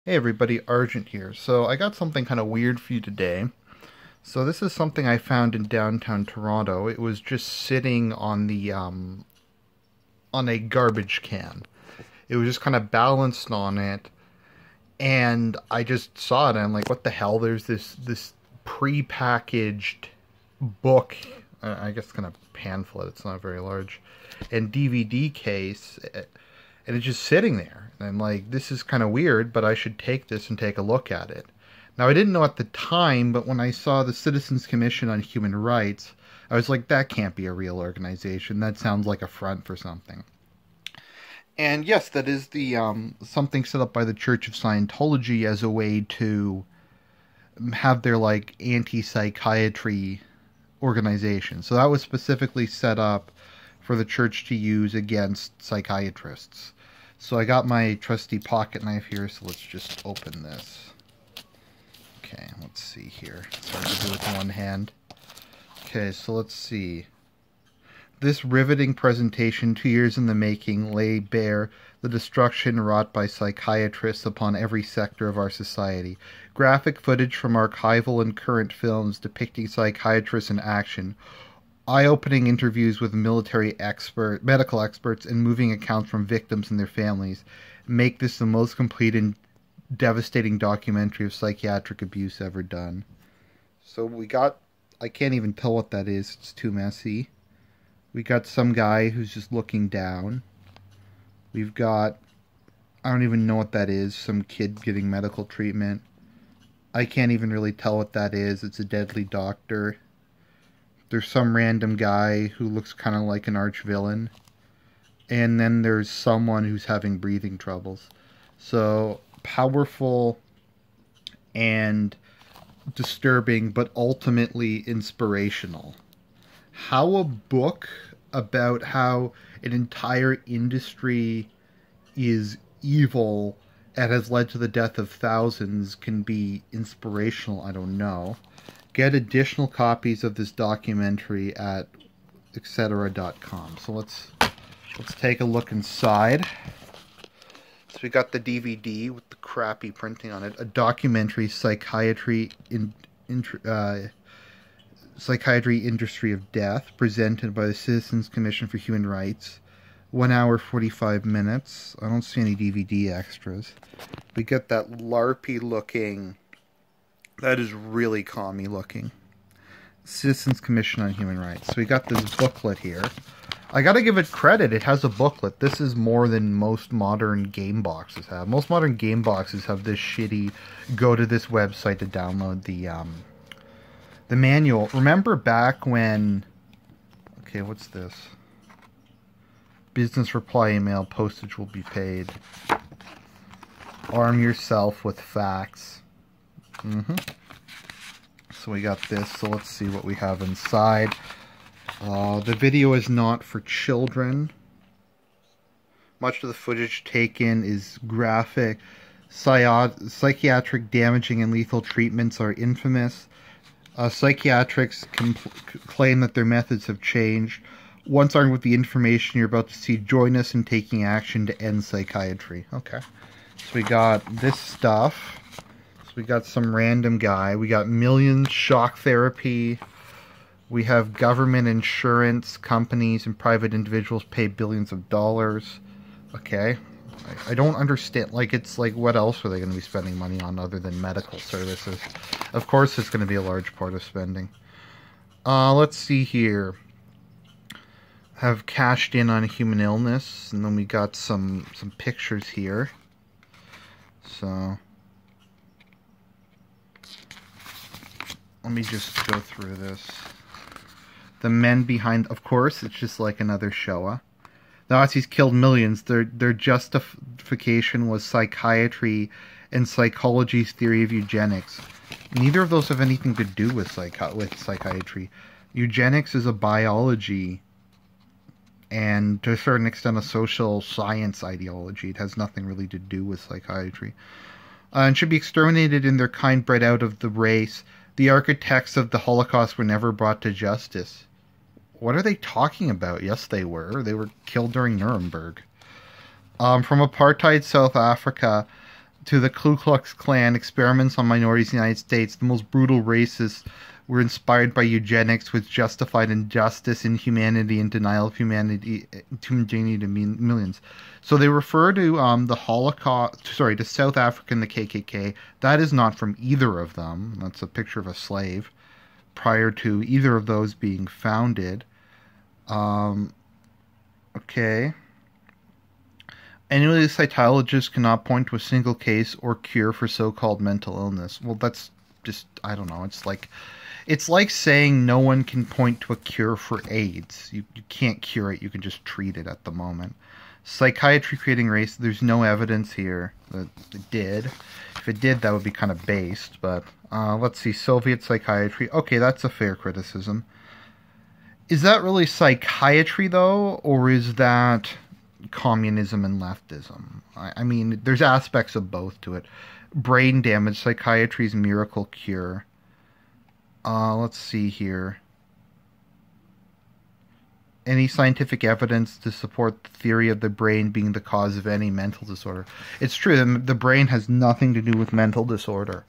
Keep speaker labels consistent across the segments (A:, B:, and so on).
A: Hey everybody, Argent here. So I got something kind of weird for you today. So this is something I found in downtown Toronto. It was just sitting on the on a garbage can. It was just kind of balanced on it, and I just saw it and I'm like, what the hell? There's this pre-packaged book. I guess kind of pamphlet. It's not very large, and DVD case. And it's just sitting there. And I'm like, this is kind of weird, but I should take this and take a look at it. Now, I didn't know at the time, but when I saw the Citizens Commission on Human Rights, I was like, that can't be a real organization. That sounds like a front for something. And yes, that is the something set up by the Church of Scientology as a way to have their like anti-psychiatry organization. So that was specifically set up for the church to use against psychiatrists. So I got my trusty pocket knife here, so let's just open this. Okay, let's see here. It's hard to do with one hand. Okay, so let's see. This riveting presentation, 2 years in the making, lay bare the destruction wrought by psychiatrists upon every sector of our society. Graphic footage from archival and current films depicting psychiatrists in action, eye-opening interviews with medical experts, and moving accounts from victims and their families make this the most complete and devastating documentary of psychiatric abuse ever done. So we got, I can't even tell what that is, it's too messy. We got some guy who's just looking down. We've got, I don't even know what that is, some kid getting medical treatment. I can't even really tell what that is, it's a deadly doctor. There's some random guy who looks kind of like an arch villain. And then there's someone who's having breathing troubles. So, powerful and disturbing, but ultimately inspirational. How a book about how an entire industry is evil and has led to the death of thousands can be inspirational, I don't know. Get additional copies of this documentary at etc.com. So let's take a look inside. So we got the DVD with the crappy printing on it. A documentary, Psychiatry Industry of Death, presented by the Citizens Commission for Human Rights. 1 hour, 45 minutes. I don't see any DVD extras. We get that LARPy looking... That is really commie looking. Citizens Commission on Human Rights. So we got this booklet here. I gotta give it credit, it has a booklet. This is more than most modern game boxes have. Most modern game boxes have this shitty, go to this website to download the manual. Remember back when... Okay, what's this? Business reply email, postage will be paid. Arm yourself with facts. So we got this, so let's see what we have inside. The video is not for children. Much of the footage taken is graphic. Psychiatric damaging and lethal treatments are infamous. Psychiatrics claim that their methods have changed. Once armed with the information you're about to see, join us in taking action to end psychiatry. Okay. So we got this stuff. We got some random guy. We got millions, shock therapy. We have government insurance companies and private individuals pay billions of dollars. Okay. I don't understand. Like, it's like, what else are they going to be spending money on other than medical services? Of course it's going to be a large part of spending. Let's see here. Have cashed in on human illness. And then we got some pictures here. So... Let me just go through this. The men behind... Of course, it's just like another Shoah. The Nazis killed millions. Their justification was psychiatry and psychology's theory of eugenics. Neither of those have anything to do with psychiatry. Eugenics is a biology and, to a certain extent, a social science ideology. It has nothing really to do with psychiatry. And should be exterminated in their kind bred out of the race. The architects of the Holocaust were never brought to justice. What are they talking about? Yes, they were. They were killed during Nuremberg. From apartheid South Africa, to the Ku Klux Klan, experiments on minorities in the United States, the most brutal racists were inspired by eugenics, which justified injustice, inhumanity, and denial of humanity to millions. So they refer to the Holocaust, sorry, to South Africa and the KKK. That is not from either of them. That's a picture of a slave prior to either of those being founded. Okay. Annually, cytologists cannot point to a single case or cure for so-called mental illness. Well, that's just, I don't know. It's like saying no one can point to a cure for AIDS. You can't cure it. You can just treat it at the moment. Psychiatry creating race. There's no evidence here that it did. If it did, that would be kind of based. But let's see. Soviet psychiatry. Okay, that's a fair criticism. Is that really psychiatry, though? Or is that communism and leftism? I mean, there's aspects of both to it. Brain damage. Psychiatry's miracle cure. Let's see here. Any scientific evidence to support the theory of the brain being the cause of any mental disorder? It's true, the brain has nothing to do with mental disorder.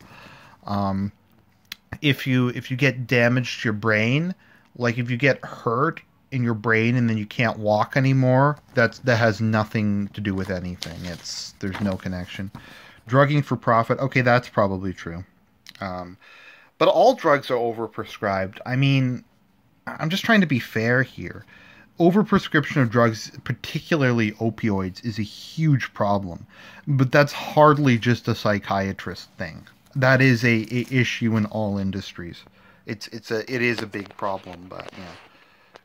A: If you get damage to your brain, like if you get hurt in your brain and then you can't walk anymore, that has nothing to do with anything. There's no connection. Drugging for profit. Okay, that's probably true. But all drugs are overprescribed. I mean, I'm just trying to be fair here. Overprescription of drugs, particularly opioids, is a huge problem. But that's hardly just a psychiatrist thing. That is a issue in all industries. It is a big problem, but yeah.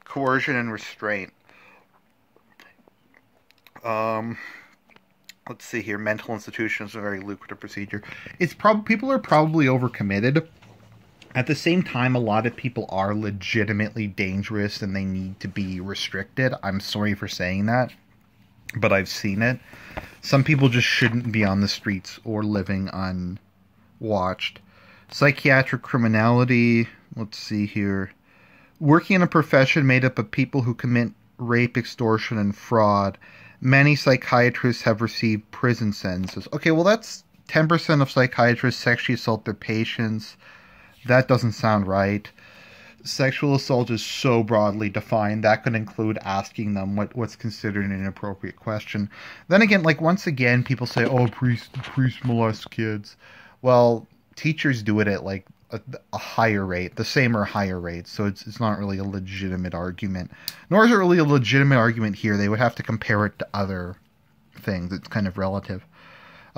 A: Coercion and restraint. Let's see here. Mental institutions are a very lucrative procedure. People are probably overcommitted. At the same time, a lot of people are legitimately dangerous and they need to be restricted. I'm sorry for saying that, but I've seen it. Some people just shouldn't be on the streets or living unwatched. Psychiatric criminality. Let's see here. Working in a profession made up of people who commit rape, extortion, and fraud. Many psychiatrists have received prison sentences. Okay, well that's 10% of psychiatrists sexually assault their patients. That doesn't sound right. Sexual assault is so broadly defined. That could include asking them what's considered an inappropriate question. Then again, once again, people say, oh, priests molest kids. Well, teachers do it at a higher rate, the same or higher rate. So it's not really a legitimate argument. Nor is it really a legitimate argument here. They would have to compare it to other things. It's kind of relative.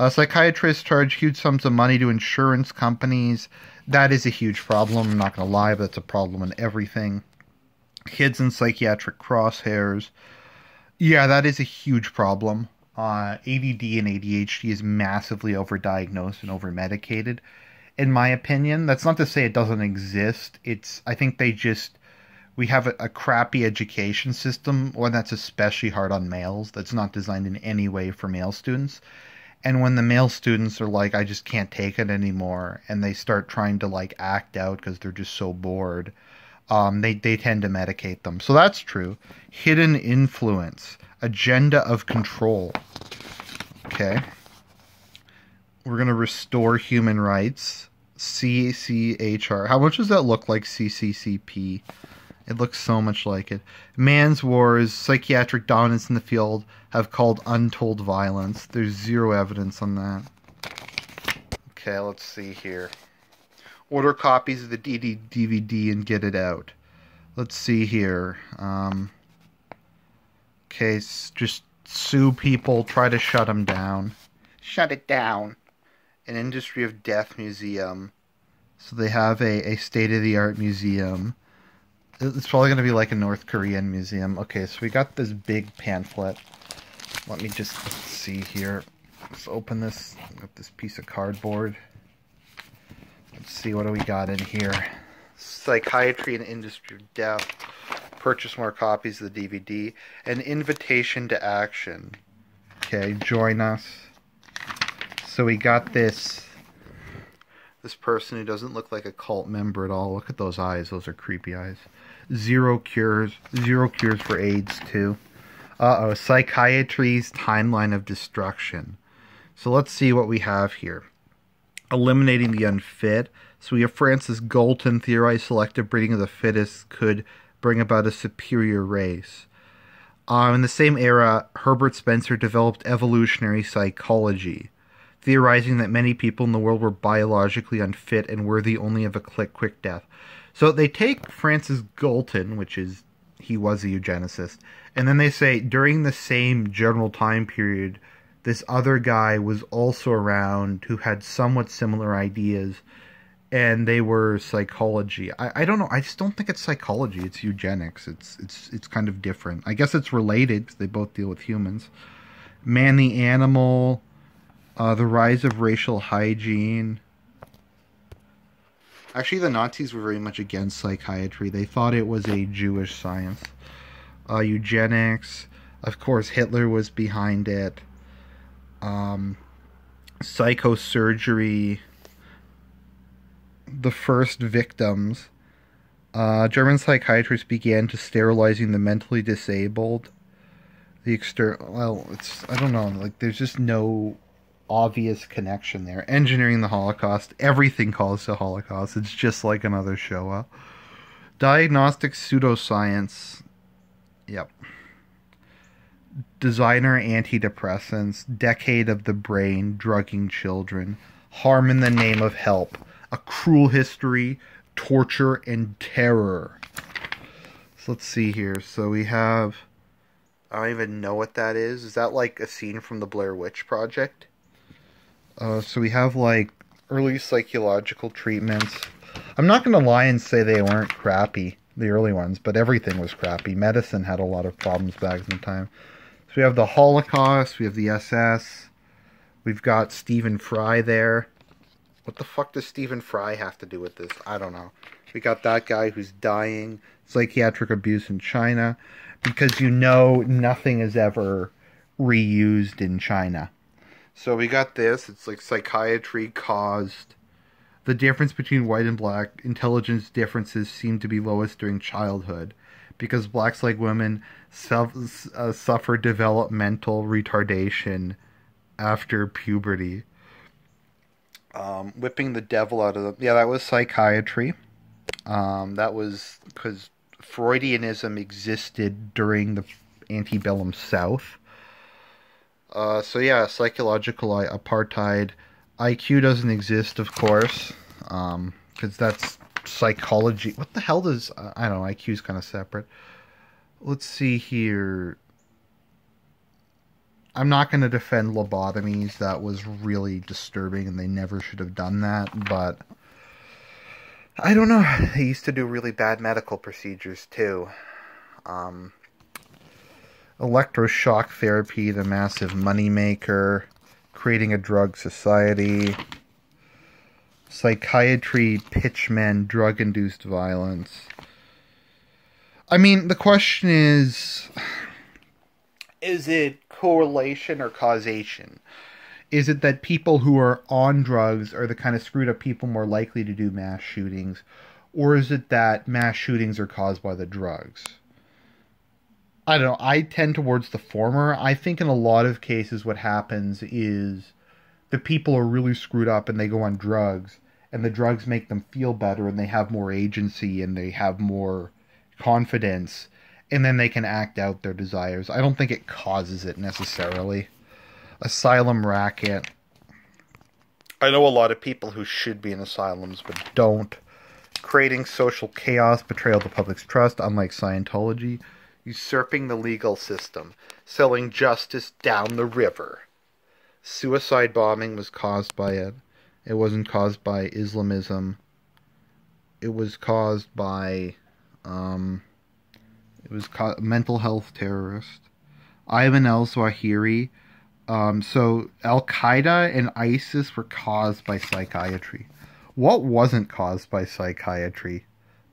A: Psychiatrists charge huge sums of money to insurance companies. That is a huge problem. I'm not going to lie, but it's a problem in everything. Kids in psychiatric crosshairs. Yeah, that is a huge problem. ADD and ADHD is massively overdiagnosed and overmedicated. In my opinion, that's not to say it doesn't exist. I think we have a crappy education system, one that's especially hard on males, that's not designed in any way for male students. And when the male students are like, I just can't take it anymore, and they start trying to act out because they're just so bored, they tend to medicate them. So that's true. Hidden influence. Agenda of control. Okay. We're going to restore human rights. CCHR. How much does that look like CCCP? It looks so much like it. Man's wars, psychiatric dominance in the field have called untold violence. There's zero evidence on that. Okay, let's see here. Order copies of the DVD and get it out. Let's see here. Okay, just sue people, try to shut them down. Shut it down. An Industry of Death museum. So they have a state-of-the-art museum. It's probably going to be like a North Korean museum. Okay, so we got this big pamphlet. Let me just see here. Let's open this. Got this piece of cardboard. Let's see, what do we got in here? Psychiatry and Industry of Death. Purchase more copies of the DVD. An invitation to action. Okay, join us. So we got this person who doesn't look like a cult member at all. Look at those eyes. Those are creepy eyes. Zero cures for AIDS too. Psychiatry's timeline of destruction. So let's see what we have here. Eliminating the unfit. So we have Francis Galton theorized selective breeding of the fittest could bring about a superior race. In the same era, Herbert Spencer developed evolutionary psychology, theorizing that many people in the world were biologically unfit and worthy only of a quick death. So they take Francis Galton, he was a eugenicist, and then they say during the same general time period, this other guy was also around who had somewhat similar ideas, and they were psychology. I don't know. I just don't think it's psychology. It's eugenics. It's kind of different. I guess it's related because they both deal with humans. Man the Animal, the rise of racial hygiene. Actually, the Nazis were very much against psychiatry. They thought it was a Jewish science. Eugenics. Of course, Hitler was behind it. Psychosurgery. The first victims. German psychiatrists began to sterilizing the mentally disabled. I don't know, like there's just no obvious connection there. Engineering the Holocaust. Everything calls the Holocaust. It's just like another Shoah. Diagnostic pseudoscience. Yep. Designer antidepressants. Decade of the brain. Drugging children. Harm in the name of help. A cruel history, torture, and terror. So let's see here. So we have... I don't even know what that is. Is that like a scene from the Blair Witch Project? So we have like early psychological treatments. I'm not going to lie and say they weren't crappy, the early ones, but everything was crappy. Medicine had a lot of problems back in the time. So we have the Holocaust, we have the SS, we've got Stephen Fry there. What the fuck does Stephen Fry have to do with this? I don't know. We got that guy who's dying, psychiatric abuse in China, because you know nothing is ever reused in China. So we got this. It's like psychiatry caused the difference between white and black. Intelligence differences seem to be lowest during childhood because blacks, like women, suffer developmental retardation after puberty. Whipping the devil out of them. Yeah, that was psychiatry. That was because Freudianism existed during the antebellum South. So yeah, psychological apartheid. IQ doesn't exist, of course, because that's psychology. What the hell does... I don't know, IQ is kind of separate. Let's see here. I'm not going to defend lobotomies. That was really disturbing, and they never should have done that, but... I don't know. They used to do really bad medical procedures, too. Electroshock therapy, the massive moneymaker. Creating a drug society. Psychiatry, pitchmen, drug-induced violence. I mean, the question is it correlation or causation? Is it that people who are on drugs are the kind of screwed up people more likely to do mass shootings? Or is it that mass shootings are caused by the drugs? I don't know. I tend towards the former. I think in a lot of cases what happens is the people are really screwed up and they go on drugs. And the drugs make them feel better and they have more agency and they have more confidence. And then they can act out their desires. I don't think it causes it necessarily. Asylum racket. I know a lot of people who should be in asylums but don't. Creating social chaos, betrayal of the public's trust, unlike Scientology. Usurping the legal system. Selling justice down the river. Suicide bombing was caused by it. It wasn't caused by Islamism. It was caused by... mental health terrorist. Ayman al-Zawahiri. So Al-Qaeda and ISIS were caused by psychiatry. What wasn't caused by psychiatry,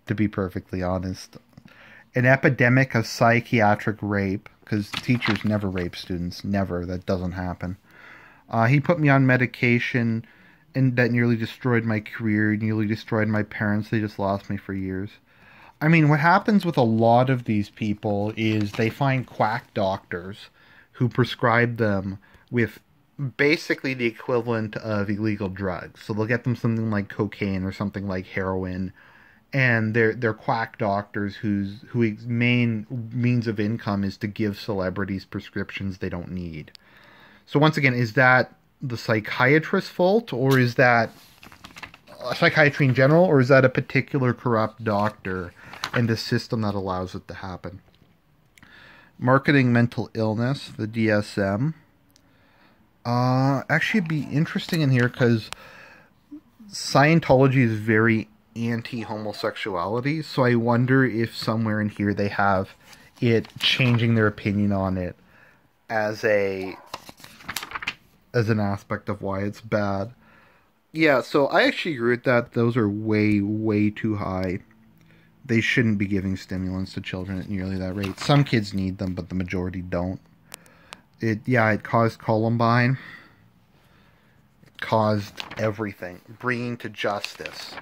A: to be perfectly honest? An epidemic of psychiatric rape, because teachers never rape students. Never. That doesn't happen. He put me on medication, and that nearly destroyed my career, nearly destroyed my parents. They just lost me for years. I mean, what happens with a lot of these people is they find quack doctors who prescribe them with basically the equivalent of illegal drugs. So they'll get them something like cocaine or something like heroin, and they're quack doctors whose main means of income is to give celebrities prescriptions they don't need. So once again, is that the psychiatrist's fault, or is that psychiatry in general, or is that a particular corrupt doctor and the system that allows it to happen? Marketing mental illness, the DSM. Actually, it'd be interesting in here because Scientology is very anti-homosexuality, so I wonder if somewhere in here they have it changing their opinion on it as an aspect of why it's bad. Yeah, so I actually agree with that. Those are way, way too high. They shouldn't be giving stimulants to children at nearly that rate. Some kids need them, but the majority don't. It caused Columbine. It caused everything. Bringing to justice.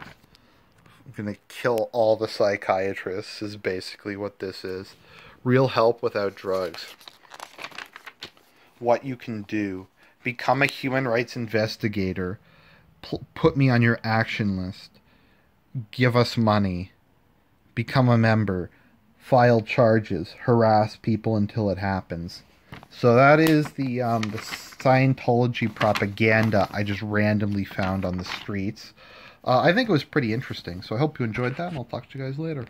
A: I'm going to kill all the psychiatrists is basically what this is. Real help without drugs. What you can do. Become a human rights investigator. Put me on your action list. Give us money. Become a member. File charges. Harass people until it happens. So that is the Scientology propaganda I just randomly found on the streets. I think it was pretty interesting, so I hope you enjoyed that, and I'll talk to you guys later.